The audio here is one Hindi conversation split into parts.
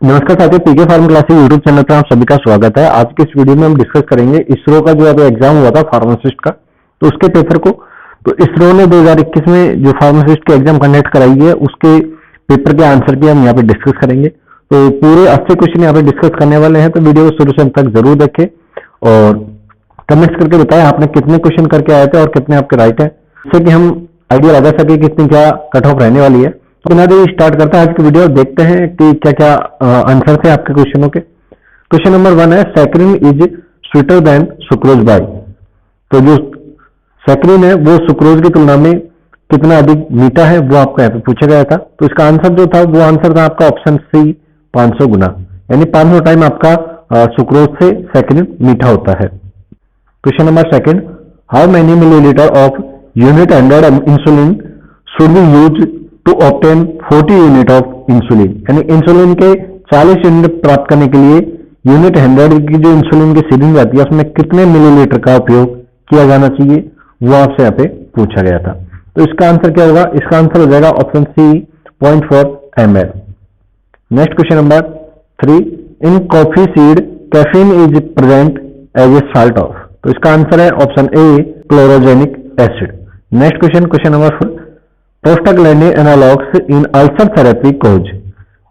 नमस्कार साथियों, पीके फार्म क्लासेस यूट्यूब चैनल पर आप सभी का स्वागत है। आज के इस वीडियो में हम डिस्कस करेंगे इसरो का जो अभी एग्जाम हुआ था फार्मासिस्ट का, तो उसके पेपर को। तो इसरो ने 2021 में जो फार्मासिस्ट के एग्जाम कंडक्ट कराई है उसके पेपर के आंसर की हम यहाँ पे डिस्कस करेंगे। तो पूरे 80 क्वेश्चन यहाँ पे डिस्कस करने वाले हैं, तो वीडियो को शुरू से अंत तक जरूर देखें और कमेंट्स करके बताएं आपने कितने क्वेश्चन करके आए थे और कितने आपके राइट है, जिससे कि हम आइडिया लगा सके कितनी क्या कट ऑफ रहने वाली है। तो बिना देरी स्टार्ट करता है आज की वीडियो। देखते हैं कि क्या क्या आंसर थे आपके क्वेश्चनों के। क्वेश्चन नंबर 1 है, saccharin is sweeter than sucrose by. तो जो सैकरिन है वो सुक्रोज की तुलना में कितना अधिक मीठा है, वो आपको यहाँ पे पूछा गया था। तो इसका आंसर जो था वो आंसर था आपका ऑप्शन सी, 500 गुना, यानी 500 टाइम आपका सुक्रोज से सैकरिन मीठा होता है। Question number 2, how many millilitre of unit 100 insulin should be use to obtain 40 unit of insulin. यानी इंसुलिन के 40 यूनिट प्राप्त करने के लिए यूनिट 100 की जो इंसुलिन की सिरिंज आती है उसमें कितने मिलीलीटर का उपयोग किया जाना चाहिए, वो आपसे यहाँ पे पूछा गया था। तो इसका आंसर क्या होगा? इसका आंसर हो जाएगा option C, 0.4 ml। Next question number 3, in coffee seed caffeine is present as a salt of. तो इसका आंसर है option A, chlorogenic acid. Next question, question number 4, prostaglandin analogs in ulcer therapy cause.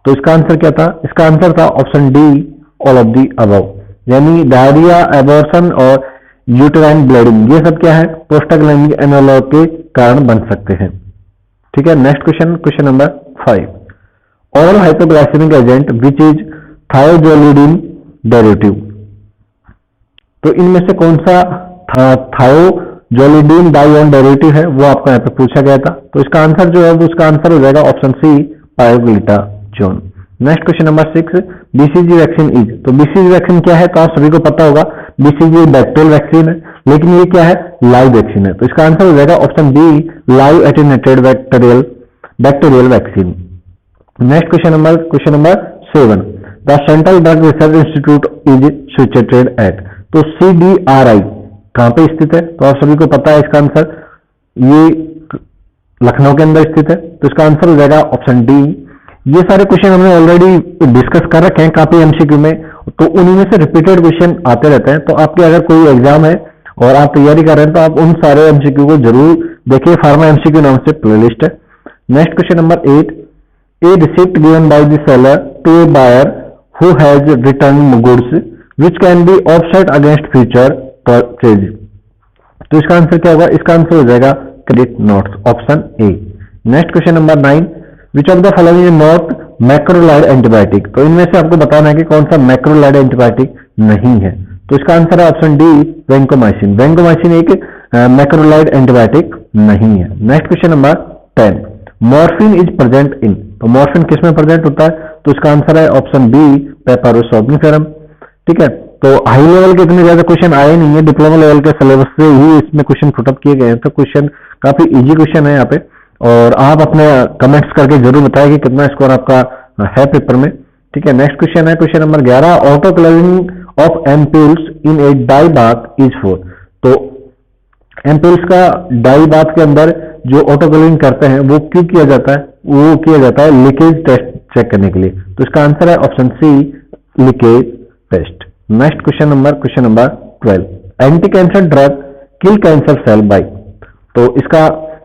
तो इसका आंसर क्या था? इसका आंसर था option D, all of the above. यानी डायरिया, एबॉर्शन और यूटेराइन ब्लीडिंग, ये सब क्या है? प्रोस्टाग्लैंडिन एनालॉग के कारण बन सकते हैं। ठीक है। Next question, question number 5, oral hypoglycaemic agent which is thiazolidine derivative. तो इनमें से कौन सा थायोजोलिडिन डाइऑन डेरिवेटिव है, वो आपको यहाँ पे पूछा गया था। तो इसका आंसर जो है वो उसका आंसर हो जाएगा option C, pioglitazone. Next question number 6, BCG vaccine is. तो बीसीजी वैक्सीन क्या है? तो आप सभी को पता होगा, बीसीजी बैक्टीरियल वैक्सीन है, लेकिन ये क्या है? लाइव वैक्सीन है। तो इसका आंसर हो जाएगा option B, live attenuated bacterial vaccine. Next question number 7, the central drug research institute is situated at. तो CDRI कहां पे स्थित है? तो आप सभी को पता है इसका आंसर, ये लखनऊ के अंदर स्थित है। तो इसका आंसर हो जाएगा ऑप्शन डी। ये सारे क्वेश्चन हमने ऑलरेडी डिस्कस कर रखे हैं काफी एमसीक्यू में, तो उन्हीं में से रिपीटेड क्वेश्चन आते रहते हैं। तो आपके अगर कोई एग्जाम है और आप तैयारी कर रहे हैं तो आप उन सारे एमसीक्यू को जरूर देखिए, फार्मा एमसीक्यू नाम से प्लेलिस्ट है। Next question number 8, a receipt given by the seller to a buyer who has return goods which can be offset against future purchase. तो इसका आंसर क्या होगा? इसका आंसर हो जाएगा credit notes, option A. Next question number 9, which of the following is not macrolide antibiotic. तो इनमें से आपको बताना है कि कौन सा मैक्रोलाइड एंटीबायोटिक नहीं है। तो इसका आंसर है ऑप्शन डी, वेंकोमाइसिन। वेंकोमाइसिन एक मैक्रोलाइड एंटीबायोटिक नहीं है। Next question number 10, morphine is present in. तो मॉर्फिन किस में प्रेजेंट होता है? तो इसका आंसर है ऑप्शन बी, पेपरोस सोम्निफेरम। ठीक है। तो हाई लेवल के इतने ज्यादा क्वेश्चन आए नहीं है, डिप्लोमा लेवल के सिलेबस से ही इसमें क्वेश्चन पुटअप किए गए हैं। तो क्वेश्चन काफी इजी क्वेश्चन है यहाँ पे, और आप अपने कमेंट्स करके जरूर बताएं कि कितना स्कोर आपका है पेपर में। ठीक है। नेक्स्ट क्वेश्चन है question number 11, autoclaving of ampoules in a dye bath is for. तो एम्प्यूल्स का डाई बाथ के अंदर जो ऑटोक्लेविंग करते हैं वो क्यों किया जाता है? वो किया जाता है लीकेज टेस्ट चेक करने के लिए। तो इसका आंसर है option C, leakage test. Next question number 12, anti cancer drug kill cancer cell by. तो इसका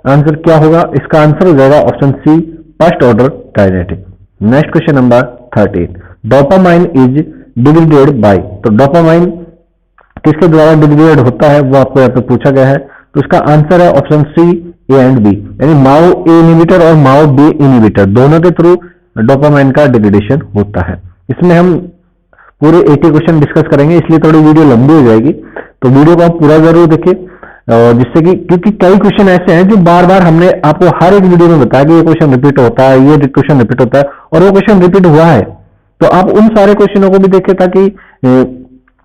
आंसर क्या होगा? इसका आंसर हो जाएगा option C, first order kinetic. Next question number 13, dopamine is degraded by. तो डोपामाइन किसके द्वारा डिग्रेड होता है, वो आपको यहाँ पे पूछा गया है। तो इसका आंसर है option C, A and B, यानी माओ ए इनहिबिटर और माओ बी इनहिबिटर दोनों के थ्रू डोपामाइन का डिग्रेडेशन होता है। इसमें हम पूरे 80 क्वेश्चन डिस्कस करेंगे, इसलिए थोड़ी वीडियो लंबी हो जाएगी। तो वीडियो को आप पूरा जरूर देखिए, जिससे कि क्योंकि कई क्वेश्चन ऐसे हैं जो बार बार हमने आपको हर एक वीडियो में बताया कि ये क्वेश्चन रिपीट होता है, ये क्वेश्चन रिपीट होता है, और वो क्वेश्चन रिपीट हुआ है। तो आप उन सारे क्वेश्चनों को भी देखें ताकि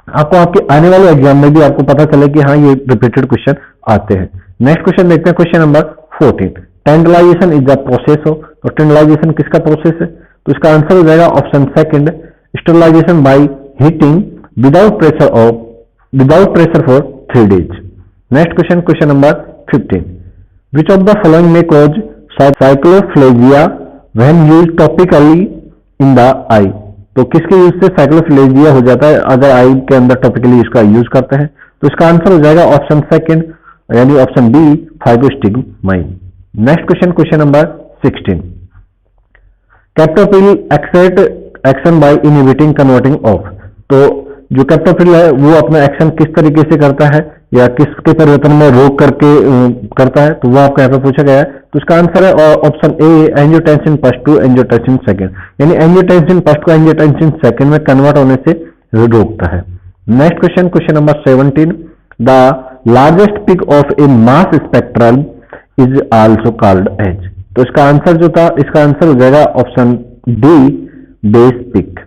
आपको आपके आने वाले एग्जाम में भी आपको पता चले कि हाँ ये रिपीटेड क्वेश्चन आते हैं। नेक्स्ट क्वेश्चन देखते हैं, question number 14, tyndallization is the process हो। तो टेंडलाइजेशन किसका प्रोसेस है? तो इसका आंसर हो जाएगा option second, sterilization by heating without pressure for 3 days। Next question, question number 15, which of the following में cause cycloplegia when used topically in the eye. तो किसके यूज से साइक्लोफिलेजिया हो जाता है अगर आई के अंदर टॉपिकली इसका यूज करते हैं? तो इसका आंसर हो जाएगा ऑप्शन सेकंड यानी option B physostigmine. Next question, question number 16, captopril exert action by inhibiting converting of. तो जो कैप्टोपिल है वो अपना एक्शन किस तरीके से करता है या किसके परिवर्तन में रोक करके करता है, तो वो आपको यहाँ पे पूछा गया है। तो इसका आंसर है option A angiotensin first to angiotensin second, यानी एंजियोटेंसिन फर्स्ट को एंजियोटेंसिन सेकंड में कन्वर्ट होने से रोकता है। Next question, question number 17, the largest peak of a mass spectrum is also called as. तो इसका आंसर जो था, इसका आंसर हो जाएगा option D base peak.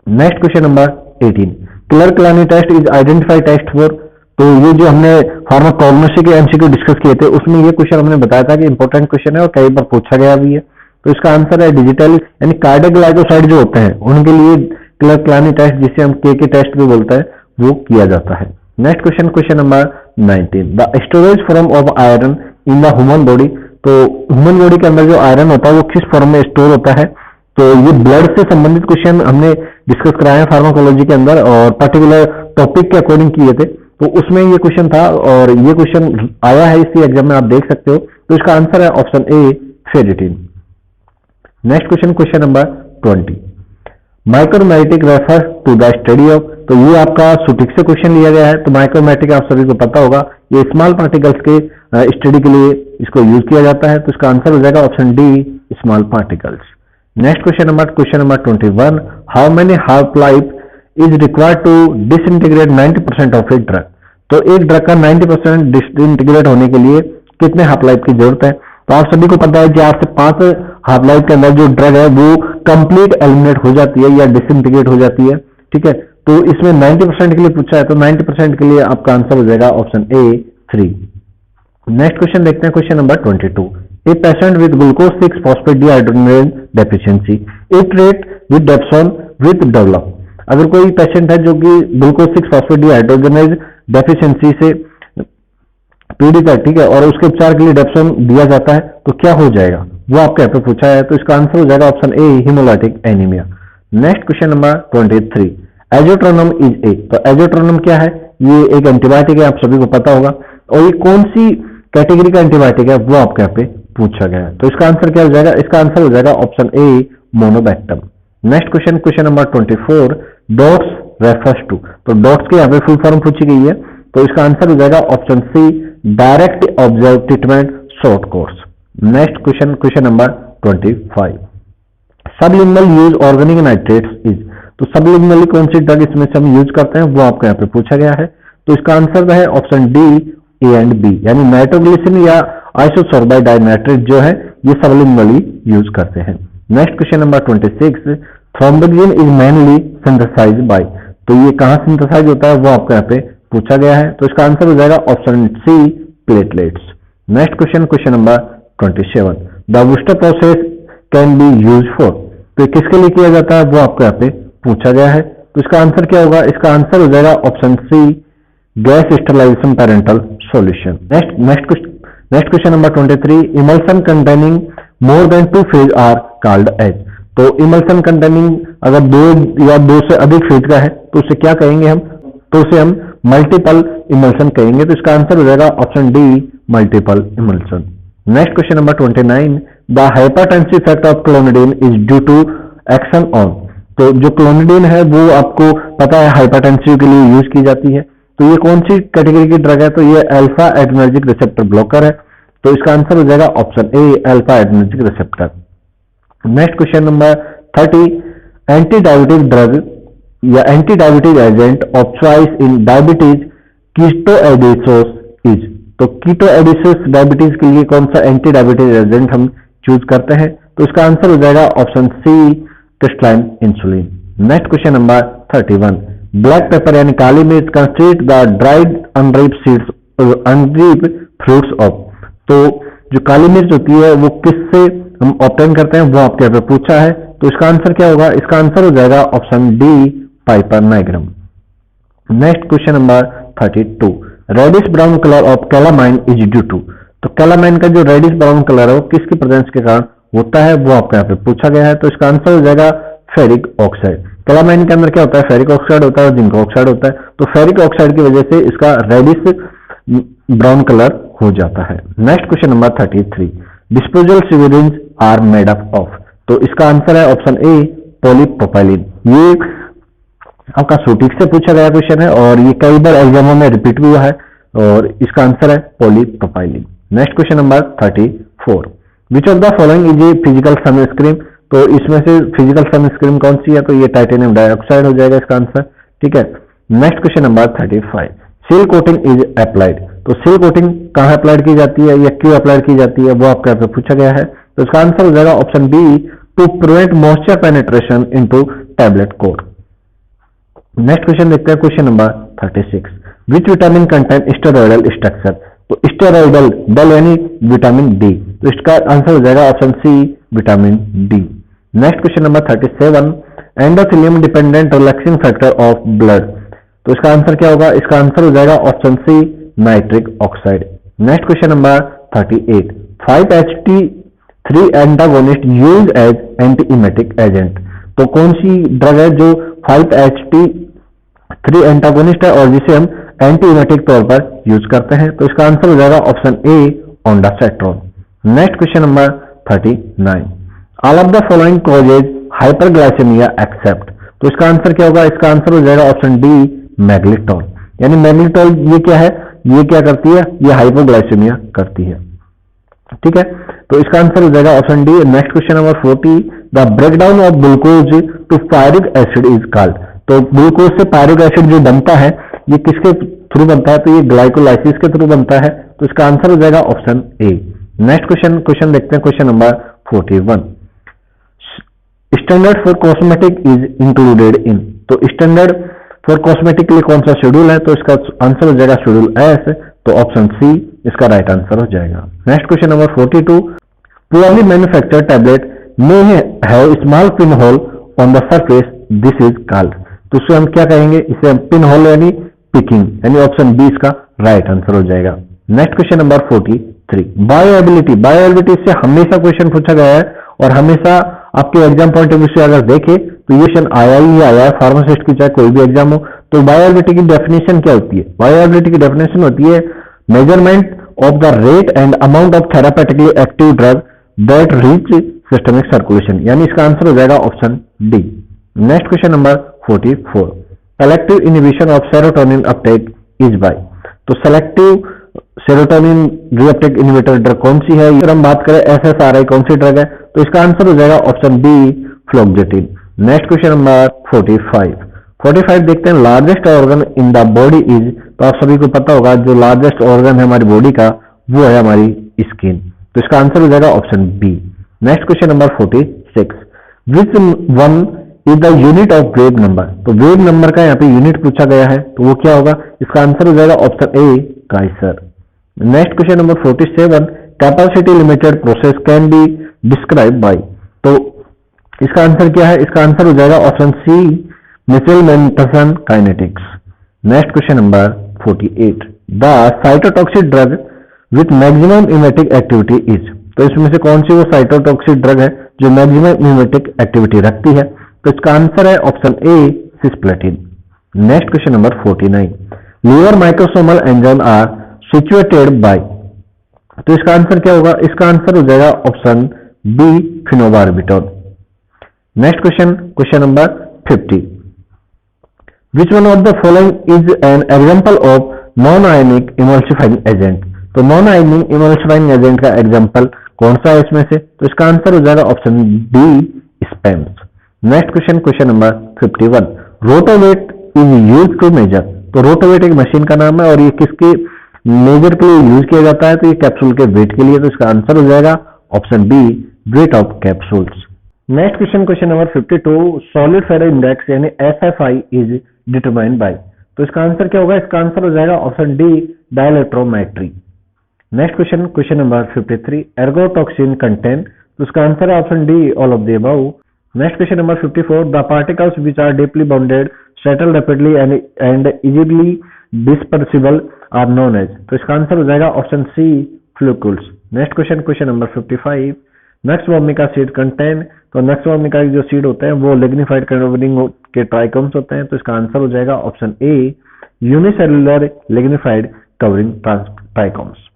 Next question number 18, क्लर्क-लानी test is identify test for. तो ये जो हमने फार्माकोग्नोसी के एमसीक्यू डिस्कस किए थे उसमें ये क्वेश्चन हमने बताया था कि इंपॉर्टेंट क्वेश्चन है और कई बार पूछा गया भी है। तो इसका आंसर है डिजिटल यानी कार्डियक ग्लाइकोसाइड जो होते हैं उनके लिए क्लर्क-लानी टेस्ट, जिसे हम के टेस्ट भी बोलते हैं, वो किया जाता है। Next question, question number 19, the storage form of iron in the human body. तो ह्यूमन बॉडी के अंदर जो आयरन होता है वो किस फॉर्म में स्टोर होता है? तो ये ब्लड से संबंधित क्वेश्चन हमने डिस्कस कराए हैं फार्माकोलॉजी के अंदर और पर्टिकुलर टॉपिक के अकॉर्डिंग किए थे, तो उसमें ये क्वेश्चन था और ये क्वेश्चन आया है इसी एग्जाम में, आप देख सकते हो। तो इसका आंसर है option A ferritin. Next question, question number 20, micromeritics refer to the study of. तो ये आपका सुटिक से क्वेश्चन लिया गया है। तो माइक्रोमैटिक आप सभी को पता होगा, ये स्मॉल पार्टिकल्स के स्टडी के लिए इसको यूज किया जाता है। तो इसका आंसर हो जाएगा option D small particles. Next question number 21, how many half life is required to disintegrate 90% of a drug. तो एक ड्रग का 90% डिसइंटीग्रेट होने के लिए कितने हाफ लाइफ की जरूरत है? तो आप सभी को पता है कि 8 से 5 हाफ लाइफ के अंदर जो ड्रग है वो कंप्लीट एलिमिनेट हो जाती है या डिसइंटीग्रेट हो जाती है, ठीक है। तो इसमें 90% के लिए पूछा है, तो 90% के लिए आपका आंसर हो जाएगा ऑप्शन ए 3। नेक्स्ट क्वेश्चन देखते हैं, question number 22, a patient with glucose 6 phosphate dehydrogenase deficiency it rate with dapsone with develop. अगर कोई पेशेंट है जो कि ग्लूकोज 6 फॉस्फेट डिहाइड्रोजिनेज डेफिशिएंसी से पीड़ित है, ठीक है, और उसके उपचार के लिए डेप्सोन दिया जाता है, तो क्या हो जाएगा, वो आपके यहाँ पे पूछा है। तो इसका आंसर हो जाएगा option A haemolytic anaemia. Next question number 23, aztreonam is a. तो एजोट्रोनम क्या है? ये एक एंटीबायोटिक है, आप सभी को पता होगा, और ये कौन सी कैटेगरी का एंटीबायोटिक है वो आपके यहाँ पे पूछा गया है। तो इसका आंसर क्या हो जाएगा? इसका आंसर हो जाएगा option A monobactam. Next question, question number 24, DOTS refers to. तो डॉट्स के यहाँ पे फुल फॉर्म पूछी गई है, तो इसका आंसर हो जाएगा option C direct observe treatment short course. Next question, question number 25, sublingual use organic nitrates is. तो सबलिंगुअली कौन सी ड्रग इसमें से हम यूज करते हैं वो आपको यहाँ पे पूछा गया है। तो इसका आंसर है option D A and B, यानी नाइट्रोग्लिसरिन या आइसोसोर्बाइड डाइनाइट्रेट जो है ये सबलिंगुअली यूज करते हैं। Next question number 26, thromboxane is mainly synthesized by. तो ये कहाँ सिंथेसाइज होता है वो आपको यहाँ पे पूछा गया है। तो इसका आंसर हो जाएगा option C platelets. Next question, question number 27, the booster process can be use for. तो किसके लिए किया जाता है वो आपको यहाँ पे पूछा गया है। तो इसका आंसर क्या होगा? इसका आंसर हो जाएगा option C gas sterilization parenteral solution. Next question number 23, emulsion containing more than 2 phase are called as. तो इमल्सन कंटेनिंग अगर 2 या 2 से अधिक फेज का है तो उसे क्या कहेंगे हम? तो उसे हम मल्टीपल इमल्सन कहेंगे। तो इसका आंसर हो जाएगा option D multiple emulsion. Next question number 29, the hypertensive effect of clonidine is due to action on. तो जो क्लोनिडीन है वो आपको पता है हाइपरटेंसिव के लिए यूज की जाती है। तो ये कौन सी कैटेगरी की ड्रग है? तो ये अल्फा एड्रेनर्जिक रिसेप्टर ब्लॉकर है। तो इसका आंसर हो जाएगा option A alpha adrenergic receptor. Next question number 30, anti diabetic drug या anti diabetic agent of choice in diabetes ketoacidosis is. तो कीटोएडिसोस डायबिटीज के लिए कौन सा एंटी डायबिटिक एजेंट हम चूज करते हैं? तो इसका आंसर हो जाएगा option C crystalline insulin. Next question number 31, black pepper यानी काली मिर्च constitute the dried unripe seeds unripe fruits of. तो जो काली मिर्च होती है वो किससे हम ऑब्टेन करते हैं वो आपके यहाँ पे पूछा है। तो इसका आंसर क्या होगा? इसका आंसर हो जाएगा option D piper nigrum. Next question number 32, reddish brown colour of calamine is due to. तो कैलामाइन का जो रेडिश ब्राउन कलर है वो किसकी प्रेजेंस के कारण होता है वो आपको यहाँ पे पूछा गया है। तो इसका आंसर हो जाएगा फेरिक ऑक्साइड। कैलामाइन के अंदर क्या होता है, फेरिक ऑक्साइड होता है और जिंक ऑक्साइड होता है। तो फेरिक ऑक्साइड की वजह से इसका रेडिश ब्राउन कलर हो जाता है। Next question number 33, disposal sewerage are made up of. तो इसका आंसर है ऑप्शन ए पॉलीप्रोपाइलिन। ये आपका सूटिक से पूछा गया क्वेश्चन है और ये कई बार एग्जामों में रिपीट भी हुआ है और इसका आंसर है polypropylene. Next question number 34, which of the following is a physical sunscreen. तो इसमें से फिजिकल सनस्क्रीन कौन सी है, तो ये टाइटेनियम डाइऑक्साइड हो जाएगा इसका आंसर, ठीक है। Next question number 35, seal coating is applied. तो सील कोटिंग कहाँ अप्लाइड की जाती है या क्यों अप्लाइड की जाती है, वो आपके यहाँ पे पूछा गया है। तो इसका आंसर हो जाएगा option B, to prevent moisture penetration into tablet core. Next question देखते हैं, question number 36, which vitamin contain steroidal structure. तो स्टेरॉयडल डल यानी विटामिन डी, तो इसका आंसर हो जाएगा option C vitamin D. Next question number 37, endothelium dependent relaxing factor of blood. तो इसका आंसर क्या होगा, इसका आंसर हो जाएगा option C nitric oxide. Next question number 38, 5-HT3 antagonist use as antiemetic agent. तो कौन सी ड्रग है जो 5-HT3 एंटागोनिस्ट है और जिसे हम एंटीइमेटिक तौर पर यूज करते हैं। तो इसका आंसर हो जाएगा option A ondansetron. Next question number 39, all of the following causes hyperglycaemia except. तो इसका आंसर क्या होगा, इसका आंसर हो जाएगा ऑप्शन डी मैग्नेटॉल। यानी मैग्नेटॉल ये क्या है, ये क्या करती है, ये हाइपोग्लाइसेमिया करती है, ठीक है। तो इसका आंसर हो जाएगा option D. Next question number 40, the breakdown of glucose to pyruvic acid is called. तो ग्लूकोज से पायरिक एसिड जो बनता है ये किसके थ्रू बनता है, तो ये ग्लाइकोलाइसिस के थ्रू बनता है। तो इसका आंसर हो जाएगा ऑप्शन ए। नेक्स्ट क्वेश्चन देखते हैं, question number 41, standard for cosmetic is included in. तो स्टैंडर्ड फॉर कॉस्मेटिक के लिए कौन सा शेड्यूल है, तो इसका आंसर हो जाएगा शेड्यूल एस। तो ऑप्शन सी इसका राइट आंसर हो जाएगा। Next question number 42, poorly manufactured tablet में have small pin hole on the surface, this is called. तो इसे हम क्या कहेंगे, इसे हम पिन होल यानी पिकिंग, यानी ऑप्शन बी इसका राइट आंसर हो जाएगा। Next question number 43, bioavailability. Bioavailability से हमेशा क्वेश्चन पूछा गया है और हमेशा आपके एग्जाम पॉइंट ऑफ व्यू से अगर देखें तो ये क्वेश्चन आया ही आया है, फार्मासिस्ट की चाहे कोई भी एग्जाम हो। तो बायोएबिलिटी की डेफिनेशन क्या होती है, बायोएबिलिटी की डेफिनेशन होती है measurement of the rate and amount of therapeutically active drug that reach systemic circulation, यानी इसका आंसर हो जाएगा option D. Next question number 44, selective inhibition of serotonin uptake is by. तो selective serotonin reuptake inhibitor drug कौन सी है, अगर हम बात करें एसएसआरआई कौन सी ड्रग है, तो इसका आंसर हो जाएगा option B fluoxetine. Next question number 45 देखते हैं, largest organ in the body is. तो आप सभी को पता होगा जो लार्जेस्ट ऑर्गन है हमारी बॉडी का वो है हमारी स्किन। तो इसका आंसर हो जाएगा option B. Next question number 46, which one is the unit of wave number. तो वेव नंबर का यहाँ पे यूनिट पूछा गया है, तो वो क्या होगा, इसका आंसर हो जाएगा option A kaiser. Next question number 47, capacity limited process can be describe by. तो इसका आंसर क्या है, इसका आंसर हो जाएगा option C Michaelis Menten kinetics. Next question number 48, the cytotoxic drug with maximum emetic activity is. तो इसमें से कौन सी वो साइटोटॉक्सिक ड्रग है जो मैक्सिमम इमेटिक एक्टिविटी रखती है, तो इसका आंसर है option A cisplatin. Next question number 49, liver microsomal enzyme are situated by. तो इसका आंसर क्या होगा, इसका आंसर हो जाएगा option B phenobarbital. Next question number 50, which one of the following is an example of non ionic emulsifying agent. तो नॉन आयनिक इमल्सिफाइंग एजेंट का एग्जाम्पल कौन सा है इसमें से, तो इसका आंसर हो जाएगा option D spans. Next question number 51, rotoweigh is use to measure. तो रोटोवेट एक मशीन का नाम है और ये किसके मेजर के लिए यूज किया जाता है, तो ये कैप्सूल के वेट के लिए। तो इसका आंसर हो जाएगा option B weight of capsules. Next question number 52, solid ferro index यानी SFI इज डिटरमाइंड बाय। तो इसका आंसर क्या होगा, इसका आंसर हो जाएगा option D dielectrometry. Next question number 53, ergotoxine content. तो इसका आंसर है option D all of the above. Next question number 54, the particles which are deeply bounded settle rapidly and easily dispersible are known as. तो इसका आंसर हो जाएगा option C floccules. Next question number 55, nux vomica seed contain, तो नेक्स्ट ओमिका के जो सीड होते हैं वो लिग्निफाइड कवरिंग के ट्राइकोम्स होते हैं, तो इसका आंसर हो जाएगा option A unicellular lignified covering trichomes.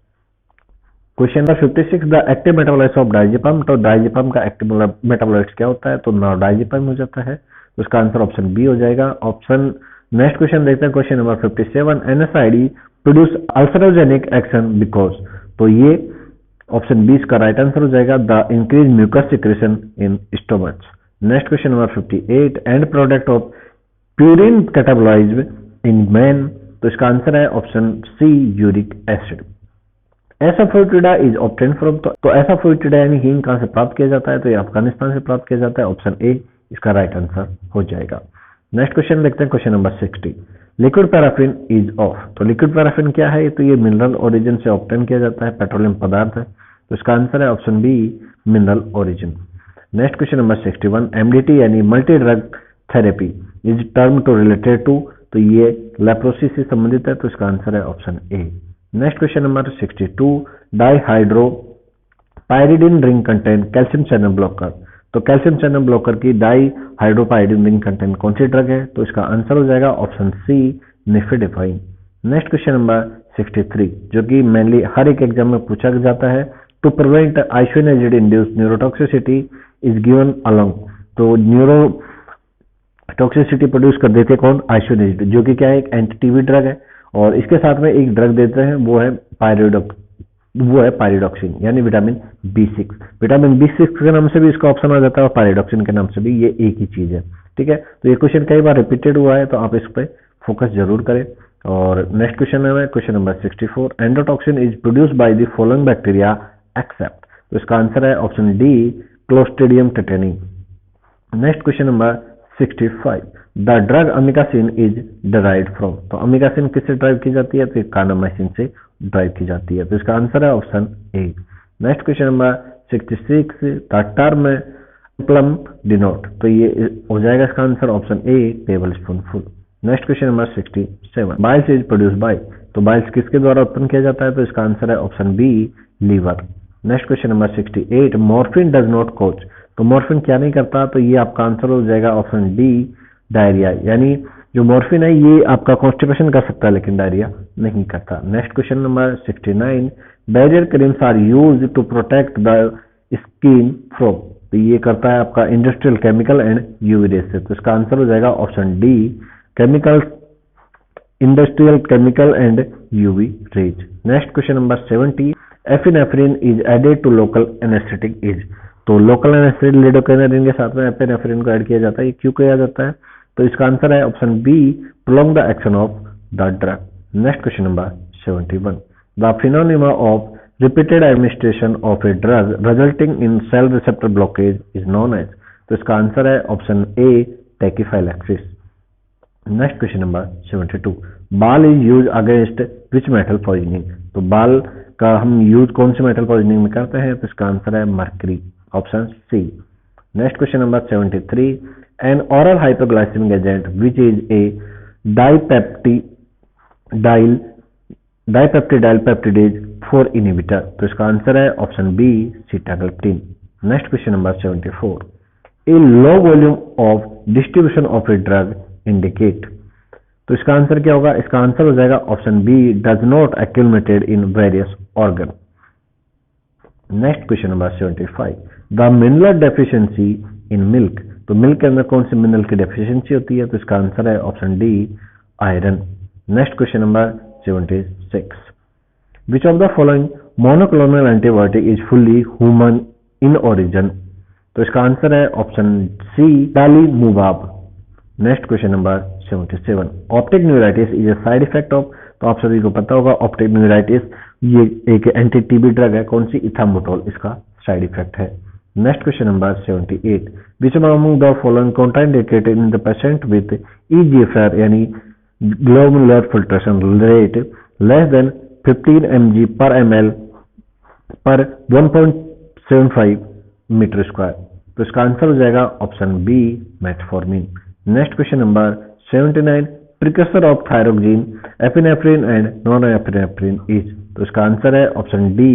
Question number 56, the active metabolites of diazepam, तो डायजेपम का एक्टिव मेटाबोलाइट्स क्या होता है, तो डायजेपम हो जाता है, तो इसका आंसर ऑप्शन बी हो जाएगा। ऑप्शन नेक्स्ट क्वेश्चन देखते हैं, question number 57, NSAID produce ulcerogenic action because, तो ये ऑप्शन बी इसका राइट आंसर हो जाएगा, the increase mucus secretion in stomach. Next question number 58, end product of purine catabolized in man, तो इसका आंसर है option C uric acid. Asafoetida is obtain from, तो एसाफोइटिडा यानी हींग कहां से प्राप्त किया जाता है, तो ये अफगानिस्तान से प्राप्त किया जाता है, ऑप्शन ए इसका राइट आंसर हो जाएगा। नेक्स्ट क्वेश्चन देखते हैं, question number 60, liquid paraffin is of, तो लिक्विड पैराफिन क्या है, तो ये मिनरल ओरिजिन से ऑब्टेन किया जाता है, पेट्रोलियम पदार्थ है, तो इसका आंसर है option B mineral origin. Next question number 61, MDT यानी multi drug therapy is term to related to, तो ये लेप्रोसिस से संबंधित है, तो इसका आंसर है option A. Next question number 62, dihydropyridine ring contain calcium channel blocker, तो कैल्शियम चैनल ब्लॉकर की डाईहाइड्रोपाइरिडिन रिंग कंटेन कौन सी ड्रग है, तो इसका आंसर हो जाएगा option C nifedipine. Next question number 63, जो कि मेनली हर एक एग्जाम में पूछा जाता है, to prevent isoniazid induced neurotoxicity is given along, तो न्यूरो टॉक्सिसिटी प्रोड्यूस कर देते कौन, आइसोनियाजिड, जो कि क्या है एक एंटी टीबी ड्रग है, और इसके साथ में एक ड्रग देते हैं वो है पायरिडॉक्सिन यानी विटामिन B6। विटामिन B6 के नाम से भी इसका ऑप्शन आ जाता है और पायरिडॉक्सिन के नाम से भी, ये एक ही चीज है, ठीक है। तो ये क्वेश्चन कई बार रिपीटेड हुआ है, तो आप इस पर फोकस जरूर करें। और नेक्स्ट क्वेश्चन है question number 64, endotoxin is produce by the following bacteria except, तो इसका आंसर है option D Clostridium tetani. Next question number 65, the drug amikacin is derived from, तो अमिकासिन किससे ड्राइव की जाती है, तो कानामाइसिन से ड्राइव की जाती है, तो इसका आंसर है option A. Next question number 66, the term plum denote, तो ये हो जाएगा इसका answer option A table spoon full. Next question number 67, Biles is produce bye, तो बाइल्स किसके द्वारा उत्पन्न किया जाता है, तो इसका आंसर है option B liver. Next question number 68, morphine does not cough, तो मॉर्फिन क्या नहीं करता, तो ये आपका आंसर हो जाएगा ऑप्शन डी डायरिया, यानी जो मॉर्फिन है ये आपका कॉन्स्टिपेशन कर सकता है लेकिन डायरिया नहीं करता। Next question number 69, barrier creams are used to protect the skin from, तो ये करता है आपका industrial chemical and UV rays से, तो इसका आंसर हो जाएगा option D chemical, industrial chemical and UV rays. Next question number 70, epinephrine is added to local anaesthetic is, तो लोकल एनेस्थेटिक लिडोकेनेरिन के साथ में एफिनेफ्रिन को ऐड किया जाता है, ये क्यों किया जाता है, तो इसका आंसर है option B prolong the action of the drug. Next question number 71, the phenomena of repeated administration of a drug resulting in cell receptor blockage is known as, तो इसका आंसर है option A tachyphylaxis. Next question number 72, BAL is use against which metal poisoning, तो बाल का हम यूज कौन से मेटल पॉइजनिंग में करते हैं, तो इसका आंसर है mercury, option C. Next question number 73, an oral hypoglycaemic agent which is a dipeptidyl peptidase 4 inhibitor, तो इसका आंसर है option B sitagliptin. Next question number 74, a low volume of distribution of a drug indicate, तो इसका आंसर क्या होगा, इसका आंसर हो जाएगा option B does not accumulated in various organ. Next question number 75, the mineral deficiency in milk, तो मिल्क के अंदर कौन सी मिनरल की डेफिशिएंसी होती है, तो इसका आंसर है option D iron. Next question number 76, which of the following monoclonal antibiotic is fully human in origin, तो इसका आंसर है option C adalimumab. Next question number 77, optic neuritis is a side effect of, तो आप सभी को पता होगा ऑप्टिक न्यूराइटिस ये एक एंटी टीबी ड्रग है, कौन सी, इथाम्बुटोल इसका साइड इफेक्ट है। Next question number 78, which among the following contraindicated in the patient with eGFR यानी glomerular filtration rate less than 15 mg per ml पर 1.75 मीटर स्क्वायर, तो इसका आंसर हो जाएगा option B metformin. Next question number 79, precursor of thyroxine epinephrine and non epinephrine is, तो इसका आंसर है option D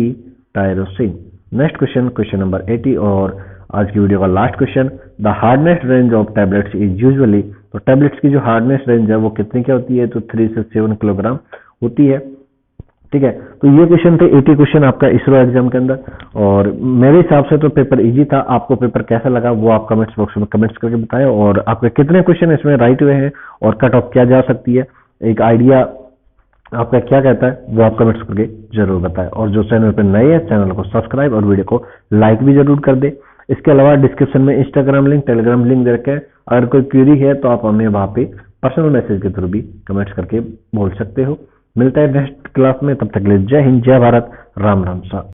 tyrosine. Next question, question number 80 और आज की वीडियो का last question, the hardness range of tablets is usually, तो टैबलेट्स की जो हार्डनेस रेंज है वो कितनी क्या होती है, तो 3 से 7 किलोग्राम होती है। ठीक है, तो ये क्वेश्चन थे 80 क्वेश्चन आपका इसरो एग्जाम के अंदर, और मेरे हिसाब से तो पेपर इजी था। आपको पेपर कैसा लगा वो आप कमेंट्स बॉक्स में कमेंट्स करके बताएं, और आपके कितने क्वेश्चन इसमें राइट हुए हैं और कट ऑफ क्या जा सकती है, एक आइडिया आपका क्या कहता है वो आप कमेंट्स करके जरूर बताएं। और जो चैनल पर नए हैं चैनल को सब्सक्राइब और वीडियो को लाइक भी जरूर कर दे। इसके अलावा डिस्क्रिप्शन में इंस्टाग्राम लिंक, टेलीग्राम लिंक दे रखे हैं, अगर कोई क्वेरी है तो आप हमें वहां पे पर्सनल मैसेज के थ्रू भी कमेंट्स करके बोल सकते हो। मिलता है नेक्स्ट क्लास में, तब तक के लिए जय हिंद, जय भारत, राम राम सा।